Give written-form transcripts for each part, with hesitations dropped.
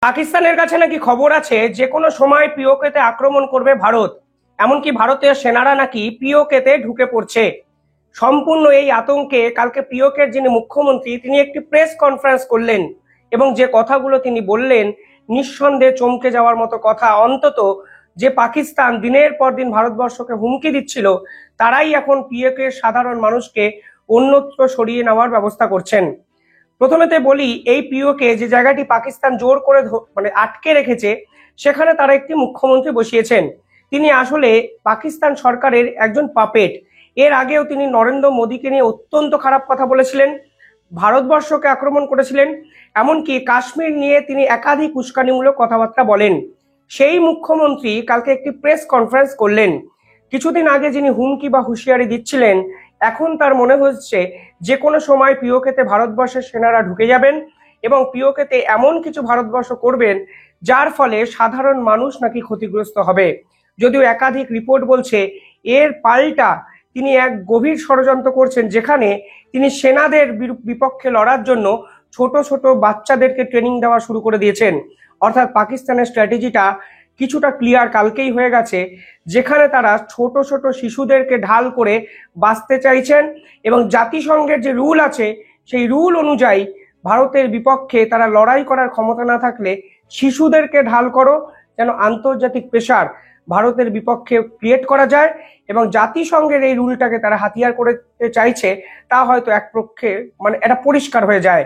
পাকিস্তানের কাছে নাকি খবর আছে যে কোনো সময় পিওকেতে আক্রমণ করবে ভারত। এমনকি ভারতীয় সেনারা নাকি পিওকেতে ঢুকে পড়ছে। সম্পূর্ণ এই আতঙ্কে কালকে পিওকের যিনি মুখ্যমন্ত্রী তিনি একটি প্রেস কনফারেন্স করলেন এবং যে কথাগুলো তিনি বললেন নিঃসন্দেহে চমকে যাওয়ার মতো কথা। অন্তত যে পাকিস্তান দিনের পর দিন ভারতবর্ষকে হুমকি দিচ্ছিল তারাই এখন পিওকের সাধারণ মানুষকে অন্যত্র সরিয়ে নেওয়ার ব্যবস্থা করছেন। প্রথমেতে বলি, এই পিওকে যে জায়গাটি পাকিস্তান জোর করে আটকে রেখেছে সেখানে তারা একটি মুখ্যমন্ত্রী বসিয়েছেন। তিনি আসলে পাকিস্তান সরকারের একজন পাপেট। এর আগেও তিনি নরেন্দ্র মোদীকে নিয়ে অত্যন্ত খারাপ কথা বলেছিলেন, ভারতবর্ষকে আক্রমণ করেছিলেন, এমনকি কাশ্মীর নিয়ে তিনি একাধিক উস্কানিমূলক কথাবার্তা বলেন। সেই মুখ্যমন্ত্রী কালকে একটি প্রেস কনফারেন্স করলেন। কিছুদিন আগে যিনি হুমকি বা হুঁশিয়ারি দিচ্ছিলেন এখন তার মনে হচ্ছে যে কোনো সময় পিওকেতে ভারতবর্ষের সেনারা ঢুকে যাবেন এবং পিওকেতে এমন কিছু ভারতবর্ষ করবেন যার ফলে সাধারণ মানুষ নাকি ক্ষতিগ্রস্ত হবে। যদিও একাধিক রিপোর্ট বলছে এর পাল্টা তিনি এক গভীর ষড়যন্ত্র করছেন, যেখানে তিনি সেনাদের বিপক্ষে লড়ার জন্য ছোট ছোট বাচ্চাদেরকে ট্রেনিং দেওয়া শুরু করে দিয়েছেন। অর্থাৎ পাকিস্তানের স্ট্র্যাটেজিটা কিছুটা ক্লিয়ার কালকেই হয়ে গেছে, যেখানে তারা ছোট ছোট শিশুদেরকে ঢাল করে বাঁচতে চাইছেন এবং জাতিসংঘের যে রুল আছে সেই রুল অনুযায়ী ভারতের বিপক্ষে তারা লড়াই করার ক্ষমতা না থাকলে শিশুদেরকে ঢাল করো, যেন আন্তর্জাতিক প্রেসার ভারতের বিপক্ষে ক্রিয়েট করা যায় এবং জাতিসংঘের এই রুলটাকে তারা হাতিয়ার করতে চাইছে, তা হয়তো এক পক্ষে এটা পরিষ্কার হয়ে যায়।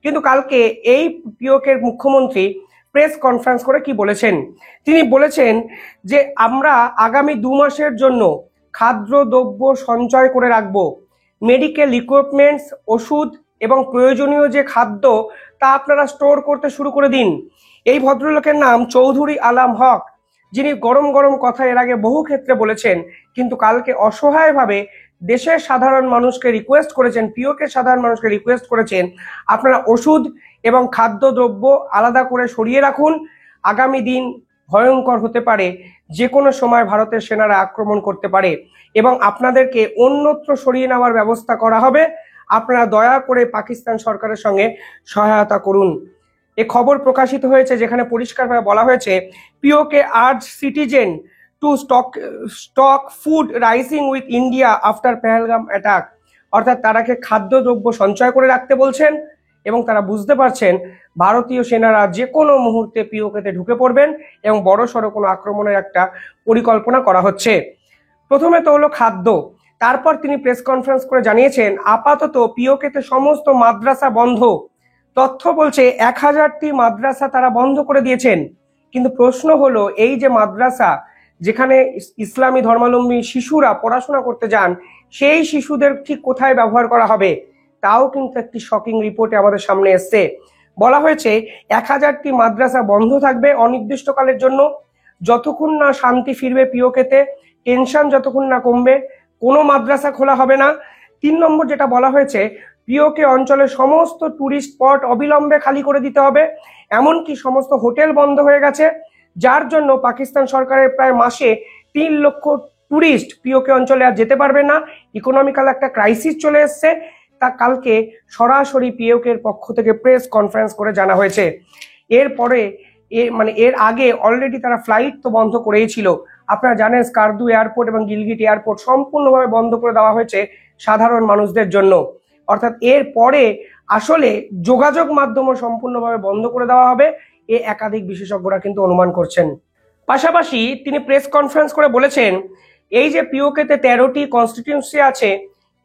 কিন্তু কালকে এই পিওকের মুখ্যমন্ত্রী প্রেস কনফারেন্স করে কি বলেছেন? তিনি বলেছেন যে আমরা আগামী 2 মাসের জন্য খাদ্যদ্রব্য সঞ্চয় করে রাখবো, মেডিকেল ইকুইপমেন্টস, ওষুধ এবং প্রয়োজনীয় যে খাদ্য তা আপনারা স্টোর করতে শুরু করে দিন। এই ভদ্রলোকের নাম চৌধুরী আলম হক, যিনি গরম গরম কথা এর আগে বহু ক্ষেত্রে বলেছেন, কিন্তু কালকে অসহায়ভাবে দেশের সাধারণ মানুষকে রিকোয়েস্ট করেছেন, পিওকে সাধারণ মানুষকে রিকোয়েস্ট করেছেন আপনারা ওষুধ এবং খাদ্যদ্রব্য আলাদা করে সরিয়ে রাখুন। আগামী দিন ভয়ঙ্কর হতে পারে, যে কোনো সময় ভারতের সেনারা আক্রমণ করতে পারে এবং আপনাদেরকে অন্যত্র সরিয়ে নেওয়ার ব্যবস্থা করা হবে। আপনারা দয়া করে পাকিস্তান সরকারের সঙ্গে সহায়তা করুন। এ খবর প্রকাশিত হয়েছে যেখানে পরিষ্কারভাবে বলা হয়েছে PoK urge citizen to stock food rising with India after Pahalgam attack. অর্থাৎ তারাকে খাদ্যদ্রব্য সঞ্চয় করে রাখতে বলছেন এবং তারা বুঝতে পারছেন ভারতীয় সেনারা যে কোনো মুহূর্তে পিওকেতে ঢুকে পড়বেন এবং বড়সড় কোনো আক্রমণের একটা পরিকল্পনা করা হচ্ছে। প্রথমে তো হলো খাদ্য, তারপর তিনি প্রেস কনফারেন্স করে জানিয়েছেন আপাতত পিওকেতে সমস্ত মাদ্রাসা বন্ধ। তথ্য বলছে 1000টি মাদ্রাসা তারা বন্ধ করে দিয়েছেন। কিন্তু প্রশ্ন হলো এই যে মাদ্রাসা যেখানে ইসলামী ধর্মাবলম্বী শিশুরা পড়াশোনা করতে যান, সেই শিশুদের ঠিক কোথায় ব্যবহার করা হবে তাও কিন্তু একটি শকিং রিপোর্টে আমাদের সামনে এসছে। বলা হয়েছে 1000টি মাদ্রাসা বন্ধ থাকবে অনির্দিষ্টকালের জন্য, যতক্ষণ না শান্তি ফিরবে পিওকেতে, টেনশন যতক্ষণ না কমবে কোনো মাদ্রাসা খোলা হবে না। 3 নম্বর যেটা বলা হয়েছে, পিওকে অঞ্চলের সমস্ত ট্যুরিস্ট স্পট অবিলম্বে খালি করে দিতে হবে। এমনকি সমস্ত হোটেল বন্ধ হয়ে গেছে, যার জন্য পাকিস্তান সরকারের প্রায় মাসে 3 লক্ষ ট্যুরিস্ট পিওকে অঞ্চলে আর যেতে পারবে না। ইকোনমিক্যাল একটা ক্রাইসিস চলে এসছে। তা কালকে সরাসরি পিওকের পক্ষ থেকে প্রেস কনফারেন্স করে জানা হয়েছে। এরপরে এর আগে অলরেডি তারা ফ্লাইট তো বন্ধ করেই ছিল। আপনারা জানেন স্কারদু এয়ারপোর্ট এবং গিলগিট এয়ারপোর্ট সম্পূর্ণভাবে বন্ধ করে দেওয়া হয়েছে সাধারণ মানুষদের জন্য। অর্থাৎ এর পরে আসলে যোগাযোগ মাধ্যমও সম্পূর্ণভাবে বন্ধ করে দেওয়া হবে, এ একাধিক বিশেষজ্ঞরা কিন্তু অনুমান করছেন। পাশাপাশি তিনি প্রেস কনফারেন্স করে বলেছেন এই যে পিওকেতে 13টি কনস্টিটিউয়েন্সি আছে,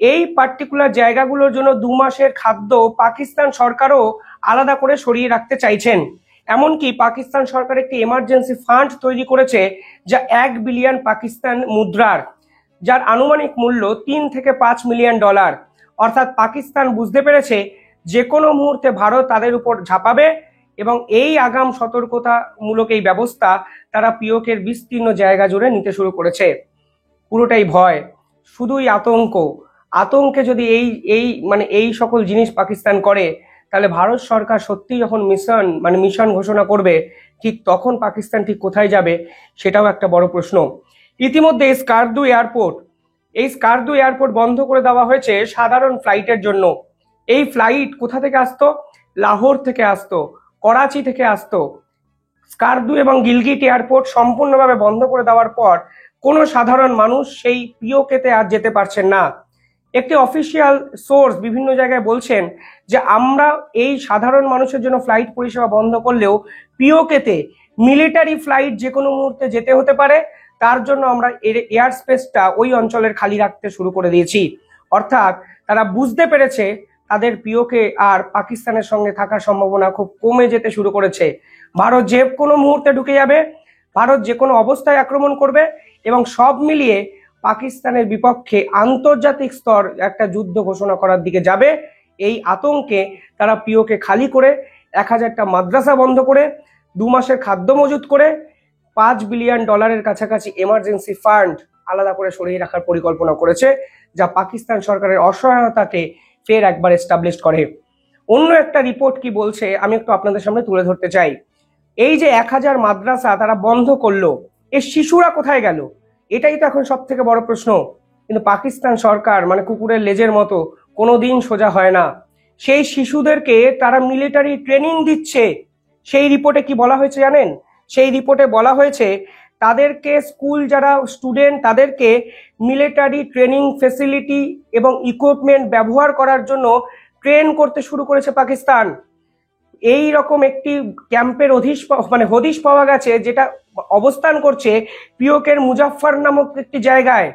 এই পার্টিকুলার জায়গাগুলোর জন্য 2 মাসের খাদ্য পাকিস্তান সরকারও আলাদা করে সরিয়ে রাখতে চাইছেন। এমনকি পাকিস্তান সরকার একটি এমার্জেন্সি ফান্ড তৈরি করেছে যা 1 বিলিয়ন পাকিস্তান মুদ্রার, যার আনুমানিক মূল্য 3 থেকে 5 মিলিয়ন ডলার। অর্থাৎ পাকিস্তান বুঝতে পেরেছে যে কোনো মুহূর্তে ভারত তাদের উপর ঝাঁপাবে এবং এই আগাম সতর্কতামূলক এই ব্যবস্থা তারা পিওকের বিস্তীর্ণ জায়গা জুড়ে নিতে শুরু করেছে। পুরোটাই ভয়, শুধুই আতঙ্কে যদি এই সকল জিনিস পাকিস্তান করে, তাহলে ভারত সরকার সত্যি যখন মিশন ঘোষণা করবে ঠিক তখন পাকিস্তান ঠিক কোথায় যাবে সেটাও একটা বড় প্রশ্ন। ইতিমধ্যে স্কারদু এয়ারপোর্ট বন্ধ করে দেওয়া হয়েছে সাধারণ ফ্লাইটের জন্য। এই ফ্লাইট কোথা থেকে আসতো? লাহোর থেকে আসতো, করাচি থেকে আসতো, স্কারদু এবং গিলগিট এয়ারপোর্ট সম্পূর্ণভাবে বন্ধ করে দেওয়ার পর কোনো সাধারণ মানুষ সেই পিওকেতে আর যেতে পারছেন না। একটি অফিসিয়াল সোর্স বিভিন্ন জায়গায় বলছেন যে আমরা এই সাধারণ মানুষের জন্য ফ্লাইট পরিষেবা বন্ধ করলেও পিওকেতে মিলিটারি ফ্লাইট যে কোনো মুহূর্তে যেতে হতে পারে, তার জন্য আমরা এয়ার স্পেসটা ওই অঞ্চলের খালি রাখতে শুরু করে দিয়েছি। অর্থাৎ তারা বুঝতে পেরেছে তাদের পিওকে আর পাকিস্তানের সঙ্গে থাকার সম্ভাবনা খুব কমে যেতে শুরু করেছে। ভারত যে কোনো মুহূর্তে ঢুকে যাবে, ভারত যে কোনো অবস্থায় আক্রমণ করবে এবং সব মিলিয়ে পাকিস্তানের বিপক্ষে আন্তর্জাতিক স্তর একটা যুদ্ধ ঘোষণা করার দিকে যাবে। এই আতঙ্কে তারা পিওকে খালি করে 1000টা মাদ্রাসা বন্ধ করে 2 মাসের খাদ্য মজুত করে $5 বিলিয়ন কাছাকাছি এমার্জেন্সি ফান্ড আলাদা করে সরিয়ে রাখার পরিকল্পনা করেছে, যা পাকিস্তান সরকারের অসহায়তাকে ফের একবার এস্টাবলিশ করে। অন্য একটা রিপোর্ট কি বলছে আমি একটু আপনাদের সামনে তুলে ধরতে চাই। এই যে 1000 মাদ্রাসা তারা বন্ধ করলো, এই শিশুরা কোথায় গেল? এটাই তো এখন সব থেকে বড় প্রশ্ন। কিন্তু পাকিস্তান সরকার মানে কুকুরের লেজের মতো কোনোদিন সোজা হয় না। সেই শিশুদেরকে তারা মিলিটারি ট্রেনিং দিচ্ছে। সেই রিপোর্টে কি বলা হয়েছে জানেন? সেই রিপোর্টে বলা হয়েছে তাদেরকে স্কুল যারা স্টুডেন্ট তাদেরকে মিলিটারি ট্রেনিং ফেসিলিটি এবং ইকুইপমেন্ট ব্যবহার করার জন্য ট্রেন করতে শুরু করেছে পাকিস্তান। এই রকম একটি ক্যাম্পের হদিশ পাওয়া গেছে, যেটা অবস্থান করছে পিওকের মুজাফফর নামক একটি জায়গায়।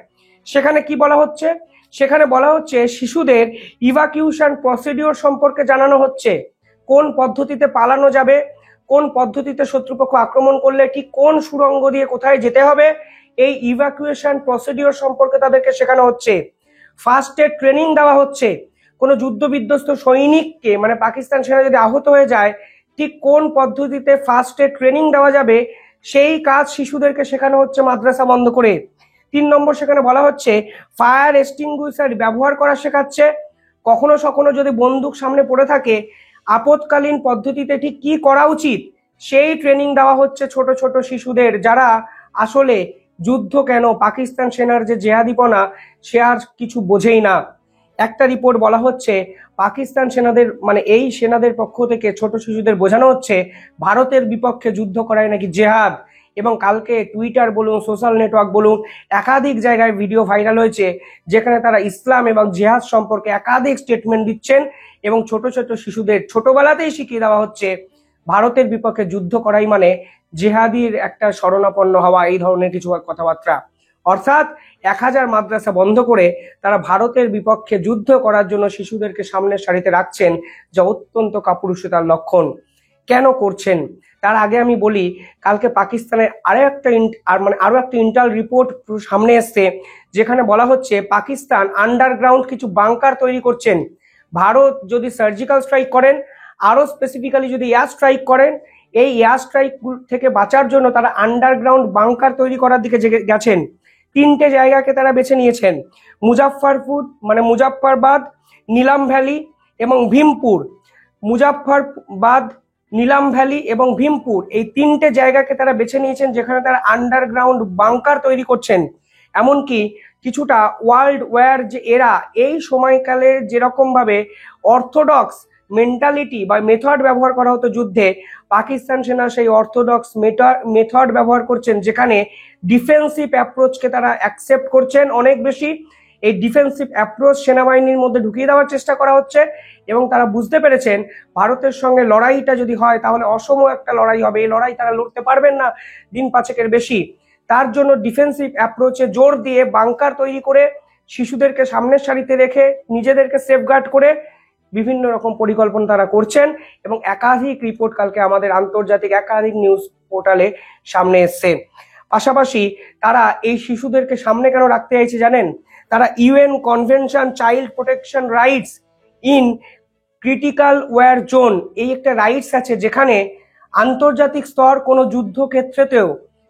সেখানে কি বলা হচ্ছে? সেখানে বলা হচ্ছে শিশুদের ইভাকিউশন প্রসিডিওর সম্পর্কে জানানো হচ্ছে, কোন পদ্ধতিতে পালানো যাবে, কোন পদ্ধতিতে শত্রুপক্ষ আক্রমণ করলে ঠিক কোন সুড়ঙ্গ দিয়ে কোথায় যেতে হবে, এই ইভাকুয়েশন প্রসিডিওর সম্পর্কে তাদেরকে শেখানো হচ্ছে। ফার্স্ট এড ট্রেনিং দেওয়া হচ্ছে। কোনো যুদ্ধ বিধ্বস্ত সৈনিককে মানে পাকিস্তান সেনা যদি আহত হয়ে যায় ঠিক কোন পদ্ধতিতে ফার্স্ট এড ট্রেনিং দেওয়া যাবে সেই কাজ শিশুদেরকে শেখানো হচ্ছে মাদ্রাসা বন্ধ করে। 3 নম্বর সেখানে বলা হচ্ছে ফায়ার এক্সটিংগুইশার ব্যবহার করা শেখাচ্ছে। কখনো সখনো যদি বন্দুক সামনে পড়ে থাকে আপৎকালীন পদ্ধতিতে ঠিক কি করা উচিত সেই ট্রেনিং দেওয়া হচ্ছে ছোট ছোট শিশুদের, যারা আসলে যুদ্ধ কেন, পাকিস্তান সেনার যে জেহাদিপনা সে আর কিছু বোঝেই না। একটা রিপোর্ট বলা হচ্ছে পাকিস্তান সেনাদের মানে এই সেনাদের পক্ষ থেকে ছোট শিশুদের বোঝানো হচ্ছে ভারতের বিপক্ষে যুদ্ধ করাই নাকি জেহাদ। এবং কালকে টুইটার বলুন, সোশ্যাল নেটওয়ার্ক বলুন, একাধিক জায়গায় ভিডিও ভাইরাল হয়েছে যেখানে তারা ইসলাম এবং জেহাদ সম্পর্কে একাধিক স্টেটমেন্ট দিচ্ছেন এবং ছোট ছোট শিশুদের ছোটবেলাতেই শিখিয়ে দেওয়া হচ্ছে ভারতের বিপক্ষে যুদ্ধ করাই মানে জেহাদির একটা শরণাপন্ন হওয়া, এই ধরনের কিছু কথাবার্তা। অর্থাৎ 1000 মাদ্রাসা বন্ধ করে তারা ভারতের বিপক্ষে যুদ্ধ করার জন্য শিশুদেরকে সামনের সারিতে রাখছেন, যা অত্যন্ত কাপুরুষতার লক্ষণ। কেন করছেন তার আগে আমি বলি, কালকে পাকিস্তানের আরো একটা ইন্টাল রিপোর্ট সামনে এসছে যেখানে বলা হচ্ছে পাকিস্তান আন্ডারগ্রাউন্ড কিছু বাংকার তৈরি করছেন। ভারত যদি সার্জিক্যাল স্ট্রাইক করেন, আরো স্পেসিফিক্যালি যদি এয়ার স্ট্রাইক করেন, এই এয়ার স্ট্রাইক থেকে বাঁচার জন্য তারা আন্ডারগ্রাউন্ড বাংকার তৈরি করার দিকে গেছেন। 3টে জায়গাকে তারা বেছে নিয়েছেন, মুজাফফরাবাদ, নিলাম ভ্যালি এবং ভীমপুর। মুজাফফরাবাদ, নিলাম ভ্যালি এবং ভীমপুর এই 3টে জায়গাকে তারা বেছে নিয়েছেন যেখানে তারা আন্ডারগ্রাউন্ড বাংকার তৈরি করছেন। এমনকি কিছুটা ওয়ার্ল্ড ওয়ার যে এরা এই সময়কালে যেরকম ভাবে অর্থোডক্স মেন্টালিটি বা মেথড ব্যবহার করা হতো যুদ্ধে, পাকিস্তান সেনা সেই অর্থোডক্স মেথড ব্যবহার করছেন, যেখানে ডিফেন্সিভ অ্যাপ্রোচকে তারা অ্যাকসেপ্ট করছেন অনেক বেশি। এই ডিফেন্সিভ অ্যাপ্রোচ সেনাবাহিনীর মধ্যে ঢুকিয়ে দেওয়ার চেষ্টা করা হচ্ছে এবং তারা বুঝতে পেরেছেন ভারতের সঙ্গে লড়াইটা যদি হয় তাহলে অসম একটা লড়াই হবে, এই লড়াই তারা লড়তে পারবেন না দিন 5 বেশি। তার জন্য ডিফেন্সিভ অ্যাপ্রোচে জোর দিয়ে বাংকার তৈরি করে শিশুদেরকে সামনের সারিতে রেখে নিজেদেরকে সেফগার্ড করে বিভিন্ন রকম পরিকল্পনা তারা করছেন এবং একাধিক রিপোর্ট কালকে আমাদের আন্তর্জাতিক একাধিক নিউজ পোর্টালে সামনে এসছে। পাশাপাশি তারা এই শিশুদেরকে সামনে কেন রাখতে চাইছে জানেন? তারা UN convention child protection rights in critical war zone, এই একটা রাইটস আছে যেখানে আন্তর্জাতিক স্তর কোনো যুদ্ধক্ষেত্রেতেও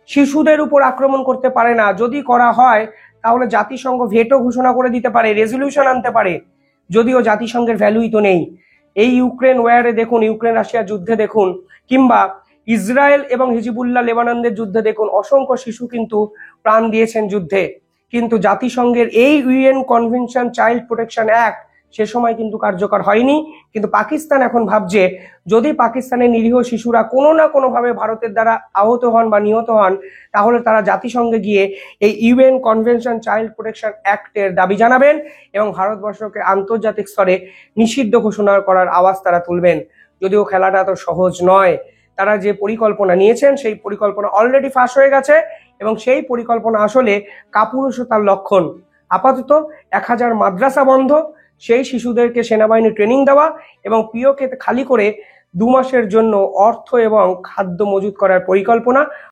শিশুদের উপর আক্রমণ করতে পারে না। যদি করা হয় তাহলে জাতিসংঘ ভেটো ঘোষণা করে দিতে পারে, রেজলিউশন আনতে পারে, যদিও জাতিসংঘের ভ্যালুই তো নেই। এই ইউক্রেন ওয়ারে দেখুন, ইউক্রেন রাশিয়ার যুদ্ধে দেখুন, কিংবা ইসরায়েল এবং হিজবুল্লাহ লেবাননের যুদ্ধে দেখুন, অসংখ্য শিশু কিন্তু প্রাণ দিয়েছেন যুদ্ধে। কিন্তু জাতিসংঘের এই UN convention child protection act সে সময় কিন্তু কার্যকর হয়নি। কিন্তু পাকিস্তান এখন ভাবছে যদি পাকিস্তানের নিরীহ শিশুরা কোনো না কোনোভাবে ভারতের দ্বারা আহত হন বা নিহত হন, তাহলে তারা জাতিসংঘে গিয়ে এই ইউএন কনভেনশন চাইল্ড প্রোটেকশন অ্যাক্টের দাবি জানাবেন এবং ভারতবর্ষকে আন্তর্জাতিক স্তরে নিষিদ্ধ ঘোষণা করার আওয়াজ তারা তুলবেন। যদিও খেলাটা তো সহজ নয়। তারা যে পরিকল্পনা নিয়েছেন সেই পরিকল্পনা অলরেডি ফাঁস হয়ে গেছে এবং সেই পরিকল্পনা আসলে কাপুরুষতার লক্ষণ। আপাতত 1000 মাদ্রাসা বন্ধ, সেই শিশুদেরকে সেনাবাহিনী ট্রেনিং দেওয়া এবং পিওকে খালি করে 2 মাসের জন্য অর্থ এবং খাদ্য মজুত করার পরিকল্পনা।